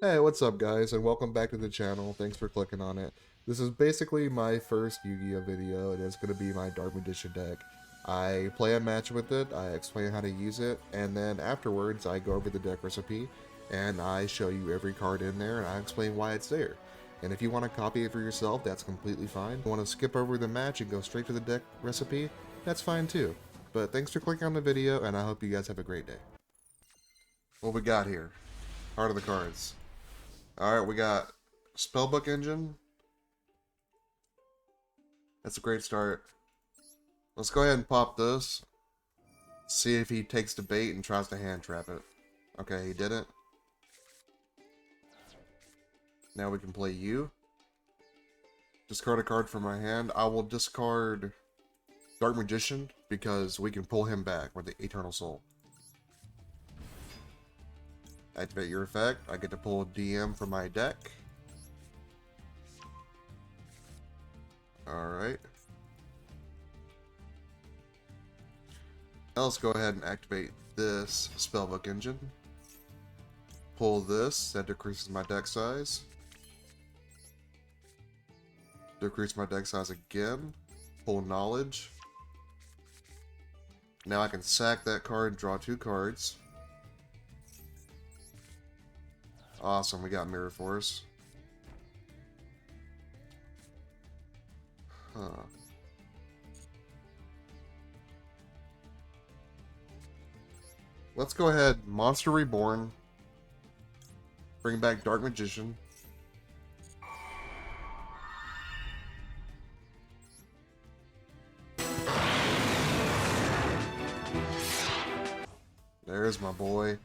Hey, what's up guys, and welcome back to the channel. Thanks for clicking on it. This is basically my first Yu-Gi-Oh video, and it's going to be my Dark Magician deck. I play a match with it, I explain how to use it, and then afterwards I go over the deck recipe, and I show you every card in there, and I explain why it's there. And if you want to copy it for yourself, that's completely fine. If you want to skip over the match and go straight to the deck recipe, that's fine too. But thanks for clicking on the video, and I hope you guys have a great day. What we got here? Heart of the cards. Alright, we got Spellbook Engine. That's a great start. Let's go ahead and pop this. See if he takes the bait and tries to hand trap it. Okay, he didn't. Now we can play you. Discard a card from my hand. I will discard Dark Magician because we can pull him back with the Eternal Soul. Activate your effect. I get to pull a DM from my deck. Alright. Now let's go ahead and activate this Spellbook Engine. Pull this. That decreases my deck size. Decrease my deck size again. Pull Knowledge. Now I can sack that card and draw 2 cards. Awesome, we got Mirror Force. Huh. Let's go ahead, Monster Reborn. Bring back Dark Magician. There's my boy.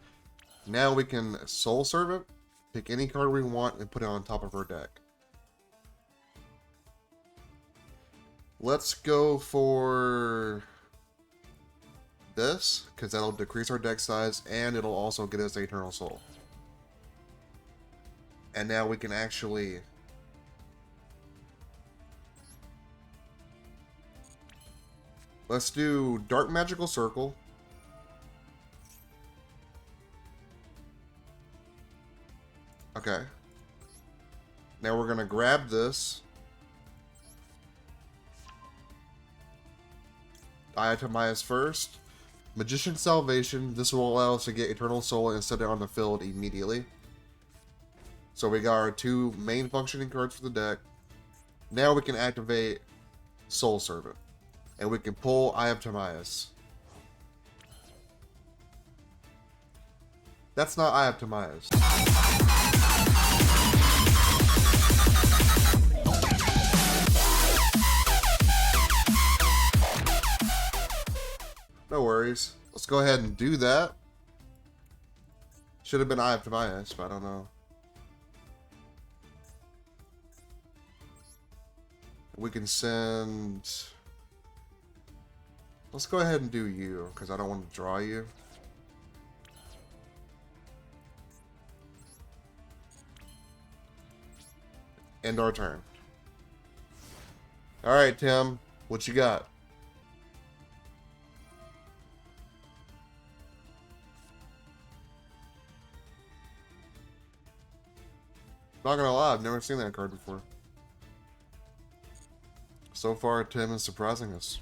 Now we can Soul Servant, pick any card we want, and put it on top of our deck. Let's go for this, because that'll decrease our deck size, and it'll also get us the Eternal Soul. And now we can actually... Let's do Dark Magical Circle. Okay. Now we're going to grab this. Itemize first. Magician Salvation. This will allow us to get Eternal Soul and set it on the field immediately. So we got our 2 main functioning cards for the deck. Now we can activate Soul Servant. And we can pull Itemize. That's not Itemize. No worries. Let's go ahead and do that. Should have been Itemize, but I don't know. We can send... Let's go ahead and do you, because I don't want to draw you. End our turn. Alright, Tim. What you got? Not gonna lie, I've never seen that card before. So far, Tim is surprising us.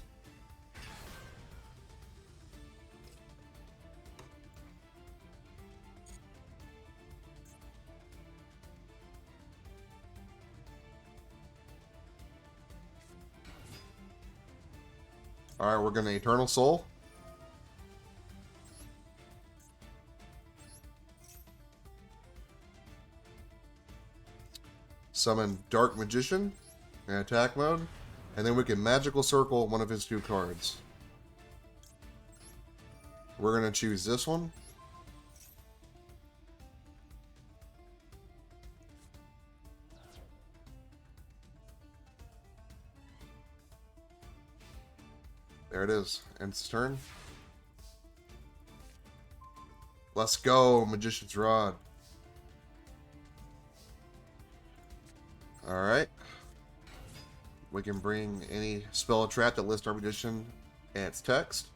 Alright, we're gonna Eternal Soul. Summon Dark Magician in attack mode. And then we can Magical Circle one of his 2 cards. We're gonna choose this one. There it is. Ends turn. Let's go, Magician's Rod. Alright. We can bring any spell or trap that lists our Magician and its text.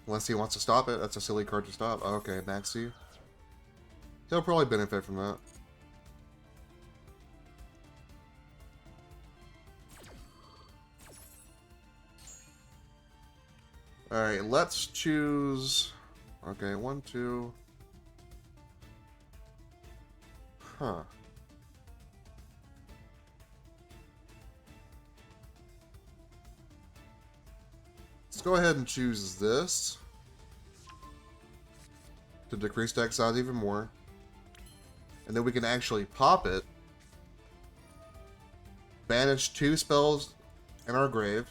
Unless he wants to stop it. That's a silly card to stop. Okay, Maxi. He'll probably benefit from that. Alright, let's choose... Okay, 1, 2... Huh. Let's go ahead and choose this to decrease deck size even more. And then we can actually pop it, banish 2 spells in our grave,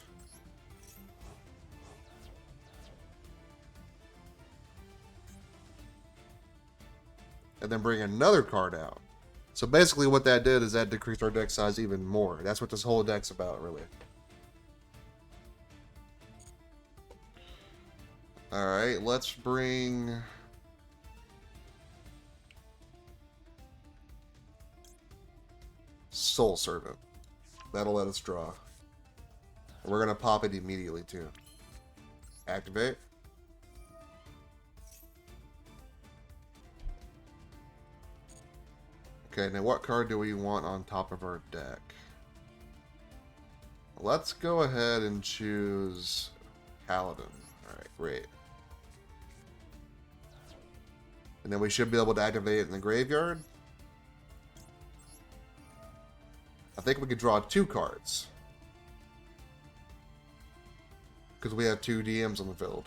and then bring another card out. So basically what that did is that decreased our deck size even more. That's what this whole deck's about, really. Alright, let's bring... Soul Servant. That'll let us draw. We're going to pop it immediately, too. Activate. Okay, now what card do we want on top of our deck? Let's go ahead and choose Paladin. Alright, great. And then we should be able to activate it in the graveyard. I think we could draw 2 cards. Because we have 2 DMs on the field.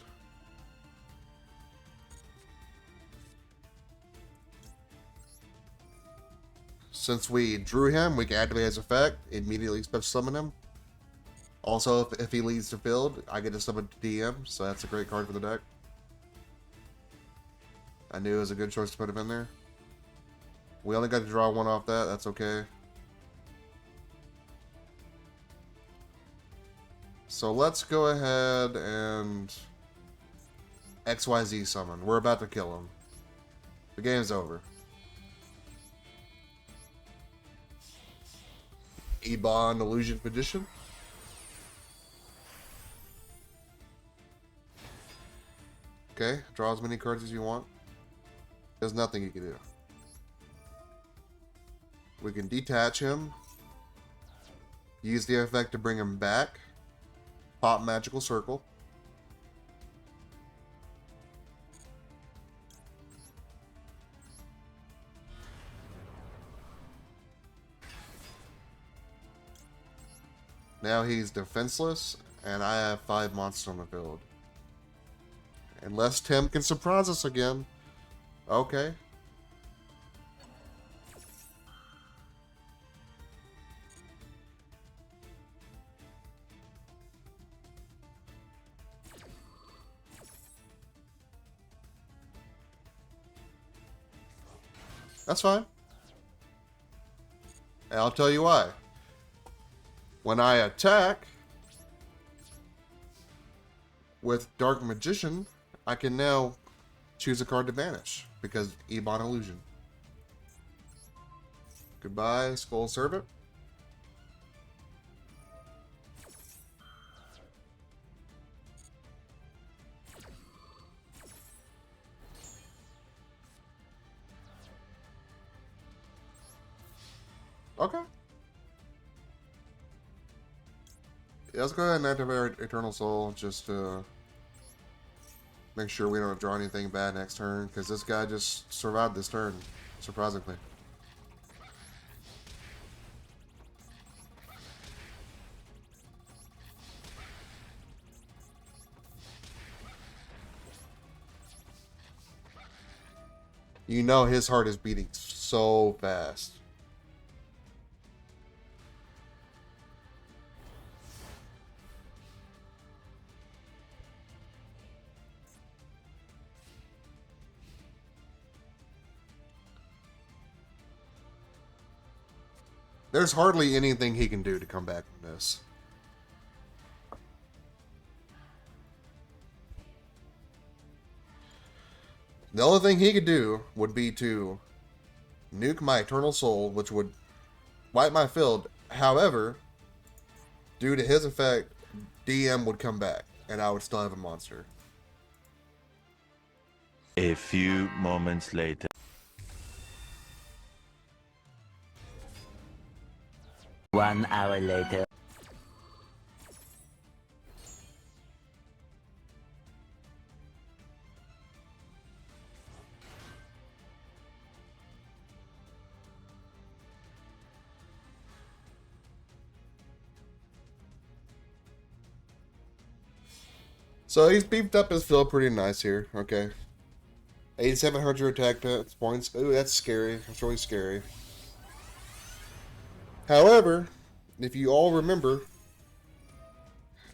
Since we drew him, we can activate his effect, immediately special summon him. Also, if he leads the field, I get to summon DM, so that's a great card for the deck. I knew it was a good choice to put him in there. We only got to draw 1 off that, that's okay. So let's go ahead and XYZ summon. We're about to kill him. The game's over. Ebon Illusion Magician. Okay, draw as many cards as you want. There's nothing you can do. We can detach him. Use the effect to bring him back. Pop Magical Circle. Now he's defenseless, and I have 5 monsters on the field. Unless Tim can surprise us again. Okay. That's fine. And I'll tell you why. When I attack with Dark Magician, I can now choose a card to banish because Ebon Illusion. Goodbye, Skull Servant. Okay. Yeah, let's go ahead and activate our Eternal Soul just to make sure we don't draw anything bad next turn, because this guy just survived this turn, surprisingly. You know his heart is beating so fast. There's hardly anything he can do to come back from this. The only thing he could do would be to nuke my Eternal Soul, which would wipe my field. However, due to his effect, DM would come back, and I would still have a monster. A few moments later. 1 hour later. So he's beefed up his field pretty nice here. Okay. 8,700 attack points. Ooh, that's scary. That's really scary. However, if you all remember,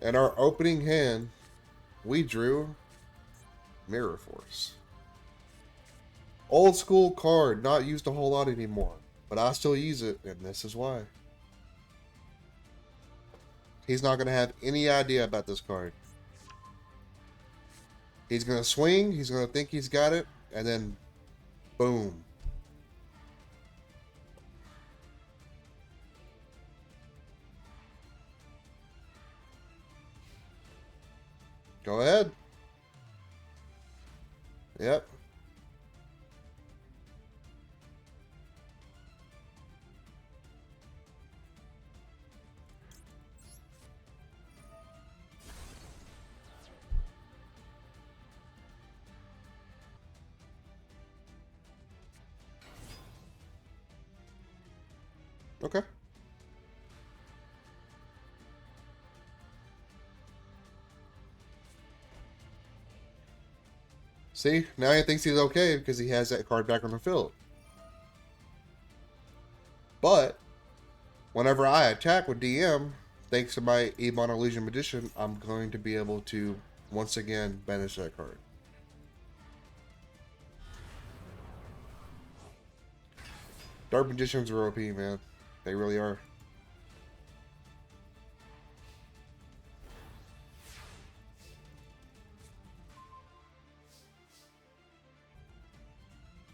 in our opening hand, we drew Mirror Force. Old school card, not used a whole lot anymore. But I still use it, and this is why. He's not going to have any idea about this card. He's going to swing, he's going to think he's got it, and then boom. Go ahead. Yep. Okay. See, now he thinks he's okay because he has that card back on the field. But whenever I attack with DM, thanks to my Ebon Illusion Magician, I'm going to be able to once again banish that card. Dark Magicians are OP, man. They really are.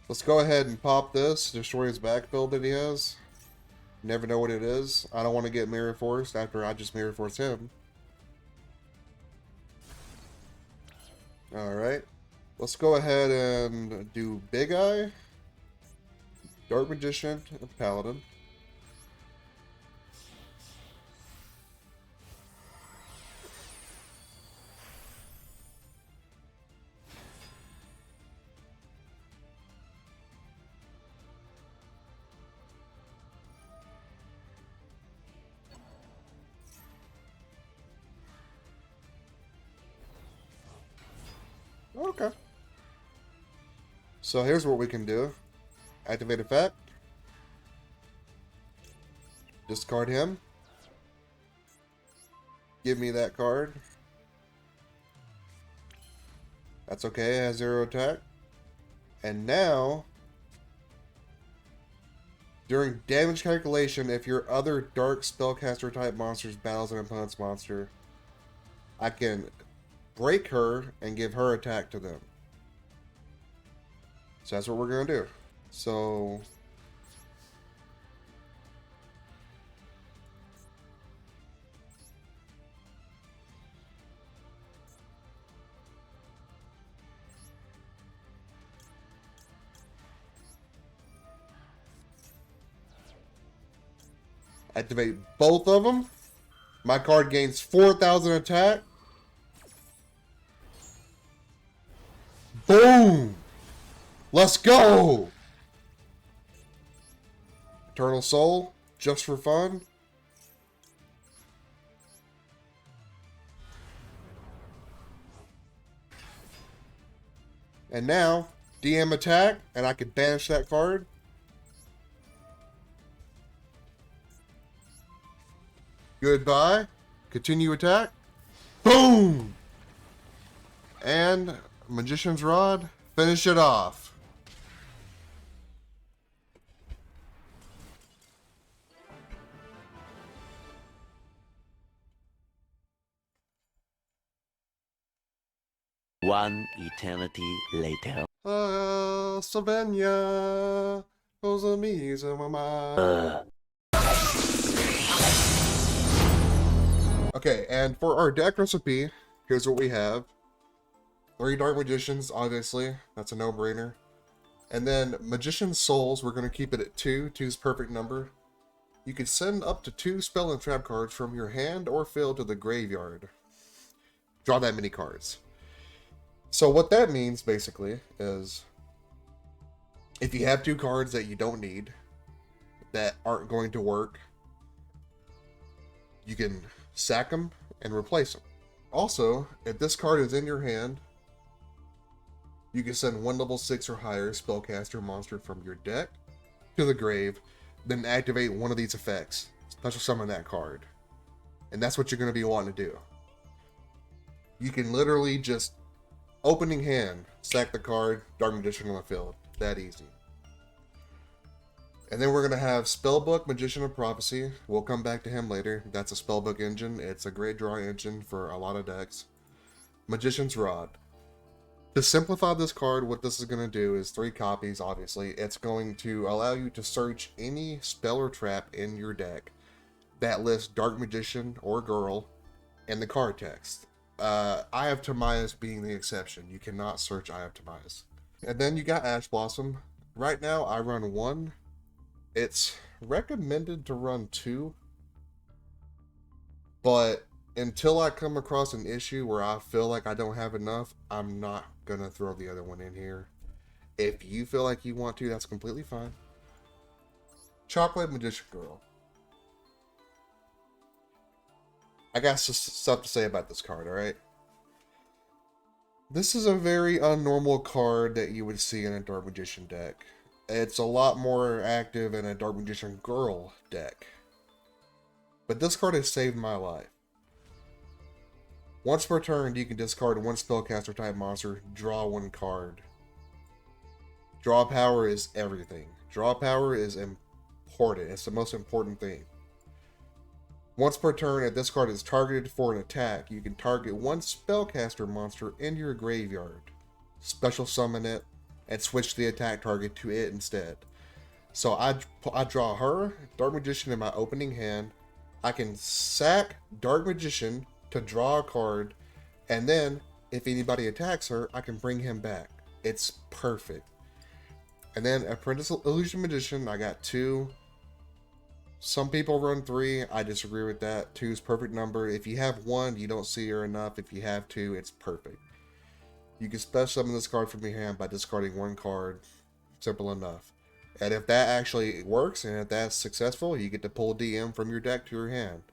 Let's go ahead and pop this, destroy his backfield that he has. Never know what it is. I don't want to get Mirror Forced after I just Mirror Force him. Alright. Let's go ahead and do Big Eye, Dark Magician, and Paladin. Okay. So here's what we can do. Activate effect. Discard him. Give me that card. That's okay, it has 0 attack. And now, during damage calculation, if your other dark spellcaster type monsters battles an opponent's monster, I can break her and give her attack to them. So that's what we're going to do. So activate both of them. My card gains 4,000 attack. Boom! Let's go! Eternal Soul, just for fun. And now, DM attack, and I can banish that card. Goodbye. Continue attack. Boom! And Magician's Rod, finish it off. One eternity later. Slovenia. Okay, and for our deck recipe, here's what we have. 3 Dark Magicians, obviously. That's a no-brainer. And then Magician's Souls, we're going to keep it at 2. 2's perfect number. You can send up to 2 spell and trap cards from your hand or field to the graveyard. Draw that many cards. So what that means, basically, is if you have 2 cards that you don't need, that aren't going to work, you can sack them and replace them. Also, if this card is in your hand, you can send 1 level 6 or higher spellcaster monster from your deck to the grave, then activate one of these effects. Special summon that card. And that's what you're going to be wanting to do. You can literally just, opening hand, sack the card, Dark Magician on the field. That easy. And then we're going to have Spellbook, Magician of Prophecy. We'll come back to him later. That's a Spellbook engine. It's a great draw engine for a lot of decks. Magician's Rod. To simplify this card, what this is going to do is 3 copies, obviously. It's going to allow you to search any spell or trap in your deck that lists Dark Magician or Girl in the card text. Eye of Timaeus being the exception. You cannot search Eye of Timaeus. And then you got Ash Blossom. Right now, I run 1. It's recommended to run 2. But until I come across an issue where I feel like I don't have enough, I'm not going to throw the other one in here. If you feel like you want to, that's completely fine. Chocolate Magician Girl. I got stuff to say about this card, alright? This is a very unnormal card that you would see in a Dark Magician deck. It's a lot more active in a Dark Magician Girl deck. But this card has saved my life. Once per turn, you can discard 1 spellcaster type monster, draw 1 card. Draw power is everything. Draw power is important. It's the most important thing. Once per turn, if this card is targeted for an attack, you can target 1 spellcaster monster in your graveyard. Special summon it, and switch the attack target to it instead. So I draw her, Dark Magician, in my opening hand. I can sack Dark Magician to draw a card, and then if anybody attacks her, I can bring him back. It's perfect. And then Apprentice Illusion Magician, I got 2. Some people run 3. I disagree with that. 2 is perfect number. If you have 1, you don't see her enough. If you have 2, it's perfect. You can special summon this card from your hand by discarding 1 card. Simple enough. And if that actually works, and if that's successful, you get to pull DM from your deck to your hand.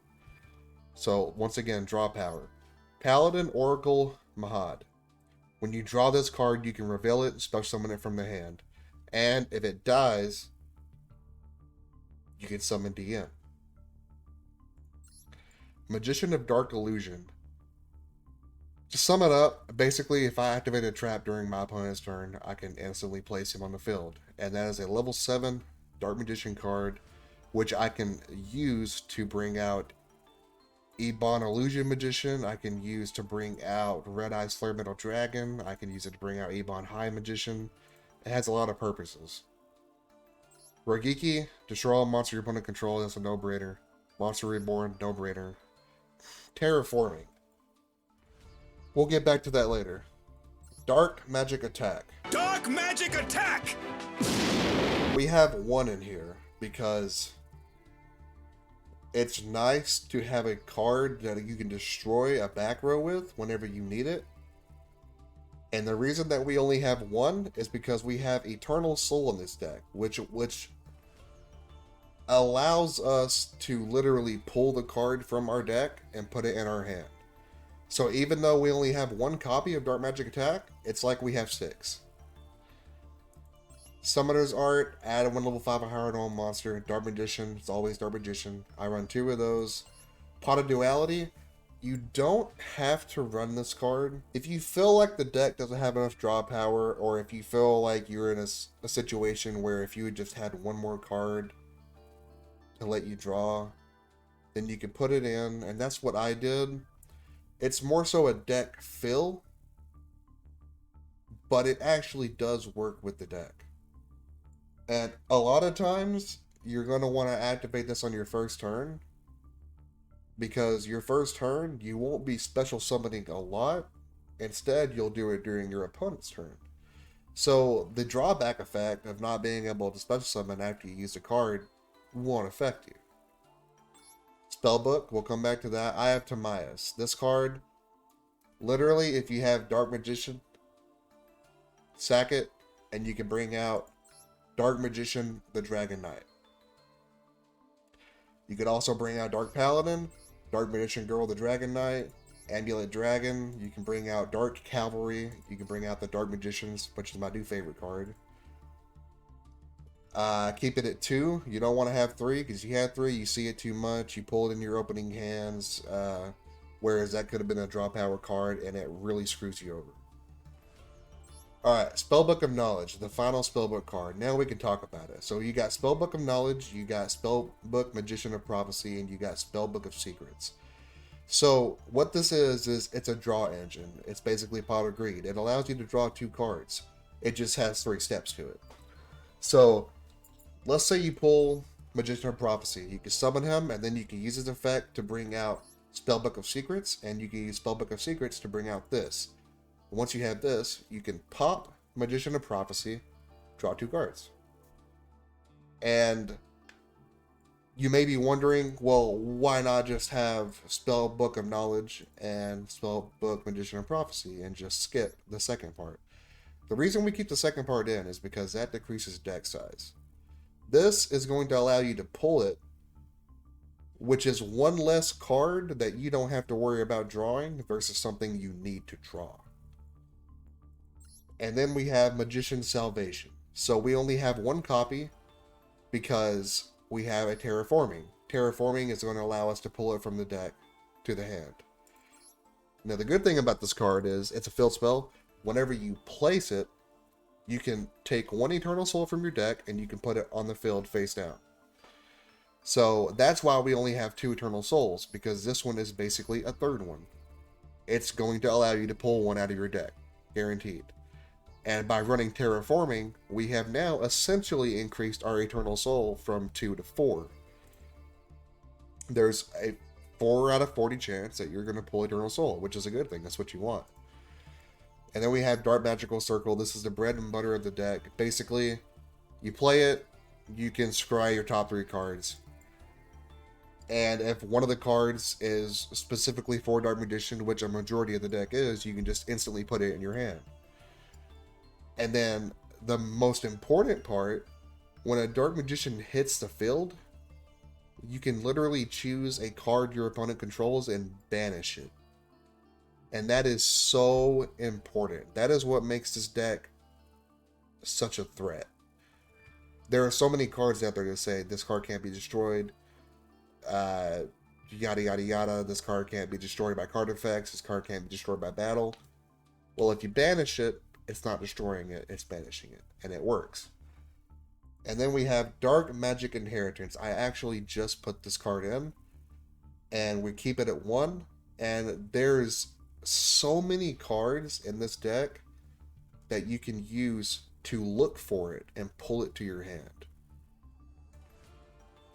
So, once again, draw power. Paladin Oracle Mahad. When you draw this card, you can reveal it and special summon it from the hand. And if it dies, you can summon DM. Magician of Dark Illusion. To sum it up, basically, if I activate a trap during my opponent's turn, I can instantly place him on the field. And that is a level 7 Dark Magician card, which I can use to bring out Ebon Illusion Magician. I can use to bring out Red Eye Slayer Metal Dragon. I can use it to bring out Ebon High Magician. It has a lot of purposes. Ragiki, destroy all monster your opponent controls. That's a no-brainer. Monster Reborn, no-brainer. Terraforming. We'll get back to that later. Dark Magic Attack. Dark Magic Attack! We have 1 in here because it's nice to have a card that you can destroy a back row with whenever you need it. And the reason that we only have 1 is because we have Eternal Soul in this deck, which allows us to literally pull the card from our deck and put it in our hand. So even though we only have 1 copy of Dark Magic Attack, it's like we have 6. Summoner's Art, add a 1 level 5 or higher to all monster. Dark Magician, it's always Dark Magician. I run 2 of those. Pot of Duality, you don't have to run this card. If you feel like the deck doesn't have enough draw power, or if you feel like you're in a situation where if you just had 1 more card to let you draw, then you can put it in, and that's what I did. It's more so a deck fill, but it actually does work with the deck. And a lot of times, you're going to want to activate this on your first turn, because your first turn, you won't be special summoning a lot. Instead, you'll do it during your opponent's turn. So the drawback effect of not being able to special summon after you use a card won't affect you. Spellbook, we'll come back to that. I have Timaeus. This card, literally, if you have Dark Magician, sack it, and you can bring out Dark Magician, the Dragon Knight. You could also bring out Dark Paladin, Dark Magician Girl, the Dragon Knight, Amulet Dragon. You can bring out Dark Cavalry. You can bring out the Dark Magicians, which is my new favorite card. Keep it at 2. You don't want to have 3, because you have 3, you see it too much. You pull it in your opening hands, whereas that could have been a draw power card, and it really screws you over. Alright, Spellbook of Knowledge, the final Spellbook card. Now we can talk about it. So you got Spellbook of Knowledge, you got Spellbook Magician of Prophecy, and you got Spellbook of Secrets. So what this is it's a draw engine. It's basically Pot of Greed. It allows you to draw 2 cards. It just has 3 steps to it. So let's say you pull Magician of Prophecy. You can summon him, and then you can use his effect to bring out Spellbook of Secrets, and you can use Spellbook of Secrets to bring out this. Once you have this, you can pop Magician of Prophecy, draw 2 cards. And you may be wondering, well, why not just have Spellbook of Knowledge and Spellbook Magician of Prophecy and just skip the second part? The reason we keep the second part in is because that decreases deck size. This is going to allow you to pull it, which is 1 less card that you don't have to worry about drawing versus something you need to draw. And then we have Magician's Salvation. So we only have 1 copy because we have a Terraforming. Terraforming is going to allow us to pull it from the deck to the hand. Now the good thing about this card is it's a field spell. Whenever you place it, you can take 1 Eternal Soul from your deck and you can put it on the field face down. So that's why we only have 2 Eternal Souls, because this one is basically a third one. It's going to allow you to pull 1 out of your deck, guaranteed. And by running Terraforming, we have now essentially increased our Eternal Soul from 2 to 4. There's a 4 out of 40 chance that you're going to pull Eternal Soul, which is a good thing. That's what you want. And then we have Dark Magical Circle. This is the bread and butter of the deck. Basically, you play it, you can scry your top 3 cards. And if one of the cards is specifically for Dark Magician, which a majority of the deck is, you can just instantly put it in your hand. And then the most important part, when a Dark Magician hits the field, you can literally choose a card your opponent controls and banish it. And that is so important. That is what makes this deck such a threat. There are so many cards out there that say this card can't be destroyed, yada yada yada, this card can't be destroyed by card effects, this card can't be destroyed by battle. Well, if you banish it, it's not destroying it, it's banishing it, and it works. And then we have Dark Magic Inheritance. I actually just put this card in, and we keep it at 1, and there's so many cards in this deck that you can use to look for it and pull it to your hand.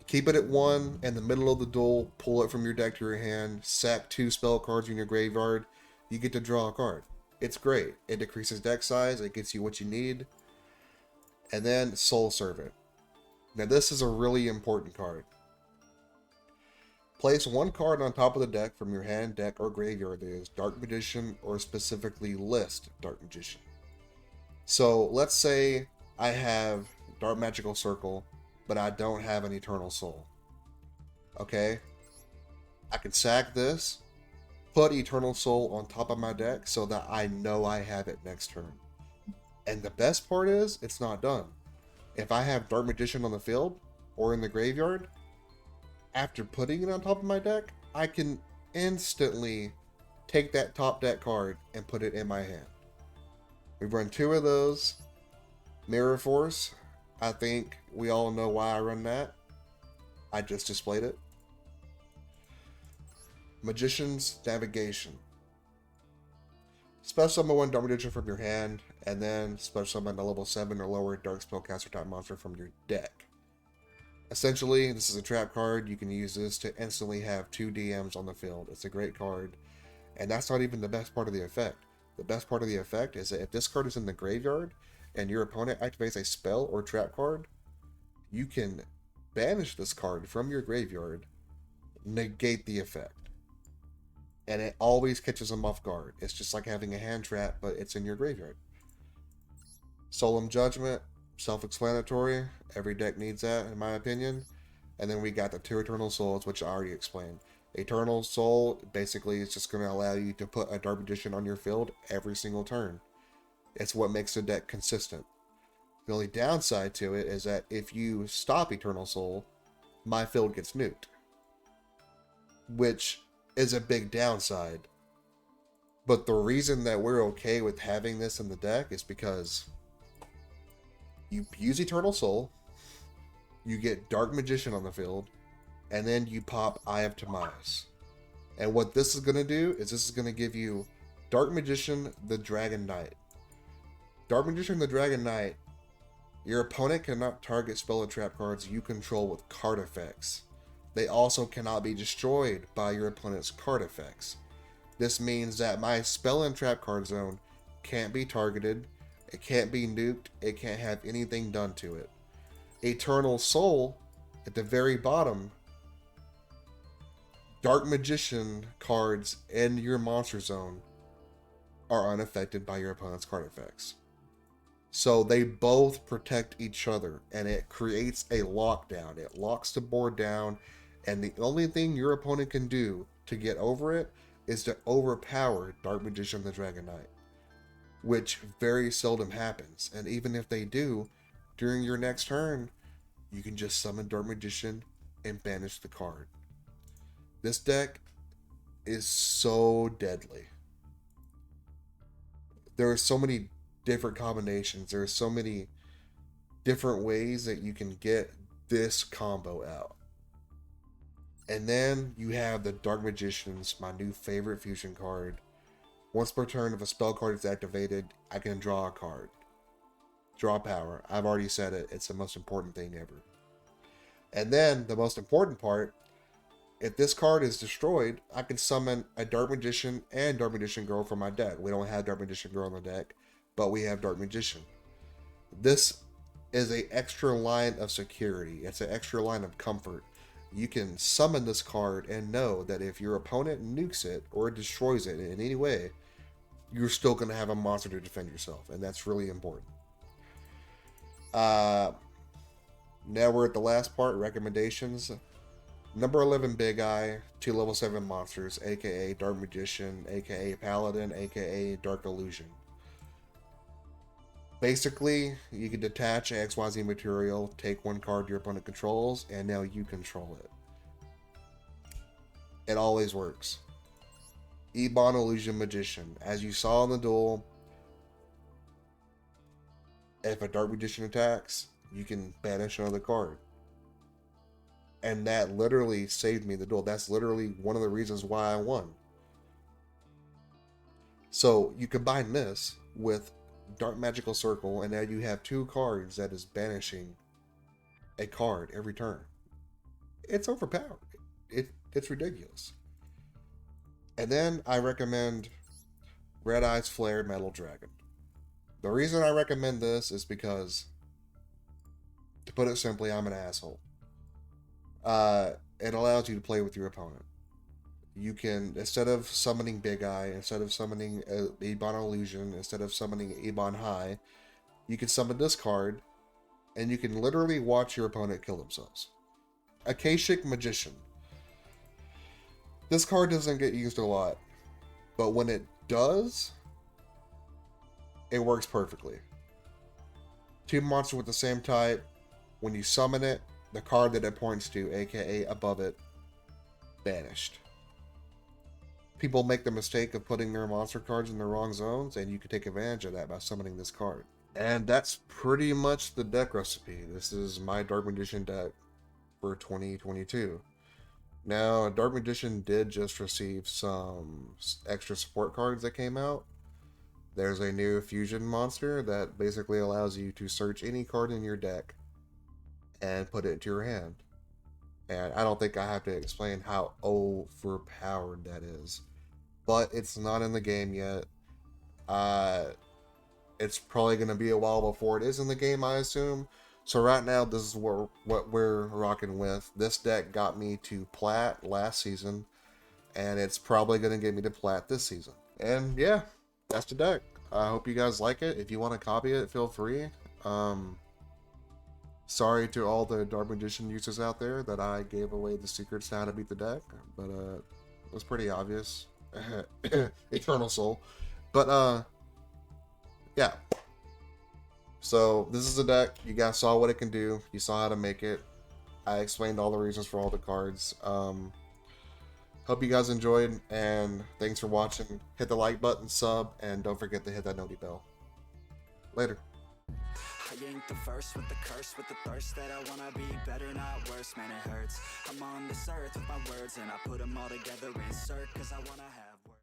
Keep it at 1, in the middle of the duel, pull it from your deck to your hand, sack 2 spell cards in your graveyard, you get to draw a card. It's great. It decreases deck size, it gets you what you need. And then Soul Servant. Now this is a really important card. Place 1 card on top of the deck from your hand, deck, or graveyard that is Dark Magician, or specifically list Dark Magician. So let's say I have Dark Magical Circle, but I don't have an Eternal Soul. Okay? I can sack this, put Eternal Soul on top of my deck so that I know I have it next turn. And the best part is, it's not done. If I have Dark Magician on the field, or in the graveyard, after putting it on top of my deck, I can instantly take that top deck card and put it in my hand. We've run 2 of those. Mirror Force, I think we all know why I run that. I just displayed it. Magician's Navigation. Special summon 1 Dark Magician from your hand, and then special summon a level 7 or lower Dark Spellcaster type monster from your deck. Essentially, this is a trap card. You can use this to instantly have 2 DMs on the field. It's a great card, and that's not even the best part of the effect. The best part of the effect is that if this card is in the graveyard, and your opponent activates a spell or trap card, you can banish this card from your graveyard, negate the effect. And it always catches them off guard. It's just like having a hand trap, but it's in your graveyard. Solemn Judgment, self-explanatory. Every deck needs that, in my opinion. And then we got the 2 Eternal Souls, which I already explained. Eternal Soul basically is just going to allow you to put a Dark Magician on your field every single turn. It's what makes the deck consistent. The only downside to it is that if you stop Eternal Soul, my field gets nuked, which is a big downside. But the reason that we're okay with having this in the deck is because you use Eternal Soul, you get Dark Magician on the field, and then you pop Eye of Timaeus. And what this is going to do is this is going to give you Dark Magician, the Dragon Knight. Dark Magician, the Dragon Knight, your opponent cannot target spell or trap cards you control with card effects. They also cannot be destroyed by your opponent's card effects. This means that my spell and trap card zone can't be targeted, it can't be nuked, it can't have anything done to it. Eternal Soul, at the very bottom, Dark Magician cards in your monster zone are unaffected by your opponent's card effects. So they both protect each other, and it creates a lockdown. It locks the board down, and the only thing your opponent can do to get over it is to overpower Dark Magician the Dragon Knight, which very seldom happens. And even if they do, during your next turn, you can just summon Dark Magician and banish the card. This deck is so deadly. There are so many different combinations. There are so many different ways that you can get this combo out. And then you have the Dark Magicians, my new favorite fusion card. Once per turn, if a spell card is activated, I can draw a card. Draw power. I've already said it. It's the most important thing ever. And then the most important part, if this card is destroyed, I can summon a Dark Magician and Dark Magician Girl from my deck. We don't have Dark Magician Girl on the deck, but we have Dark Magician. This is an extra line of security. It's an extra line of comfort. You can summon this card and know that if your opponent nukes it or destroys it in any way, you're still going to have a monster to defend yourself, and that's really important. Now we're at the last part, recommendations. Number 11 Big Eye, 2 level 7 monsters, aka Dark Magician, aka Paladin, aka Dark Illusion. Basically, you can detach an XYZ material, take one card your opponent controls, and now you control it. It always works. Ebon Illusion Magician. As you saw in the duel, if a Dark Magician attacks, you can banish another card. And that literally saved me the duel. That's literally one of the reasons why I won. So you combine this with Dark Magical Circle, and now you have 2 cards that is banishing a card every turn. It's overpowered. It's ridiculous. And then I recommend Red Eyes Flare Metal Dragon. The reason I recommend this is because, to put it simply, I'm an asshole. It allows you to play with your opponent. You can, instead of summoning Big Eye, instead of summoning Ebon Illusion, instead of summoning Ebon High, you can summon this card, and you can literally watch your opponent kill themselves. Akashic Magician. This card doesn't get used a lot, but when it does, it works perfectly. 2 monsters with the same type. When you summon it, the card that it points to, aka above it, banished. People make the mistake of putting their monster cards in the wrong zones, and you can take advantage of that by summoning this card. And that's pretty much the deck recipe. This is my Dark Magician deck for 2022. Now, Dark Magician did just receive some extra support cards that came out. There's a new fusion monster that basically allows you to search any card in your deck and put it into your hand. And I don't think I have to explain how overpowered that is. But it's not in the game yet. It's probably going to be a while before it is in the game, I assume. So right now, this is what we're rocking with. This deck got me to plat last season, and it's probably going to get me to plat this season. And yeah, that's the deck. I hope you guys like it. If you want to copy it, feel free. Sorry to all the Dark Magician users out there that I gave away the secrets to how to beat the deck, but it was pretty obvious. Eternal Soul. But yeah. So this is the deck. You guys saw what it can do. You saw how to make it. I explained all the reasons for all the cards. Hope you guys enjoyed, and thanks for watching. Hit the like button, sub, and don't forget to hit that noti bell. Later. I ain't the first with the curse, with the thirst that I wanna be better, not worse, man it hurts. I'm on this earth with my words and I put them all together, insert, cause I wanna have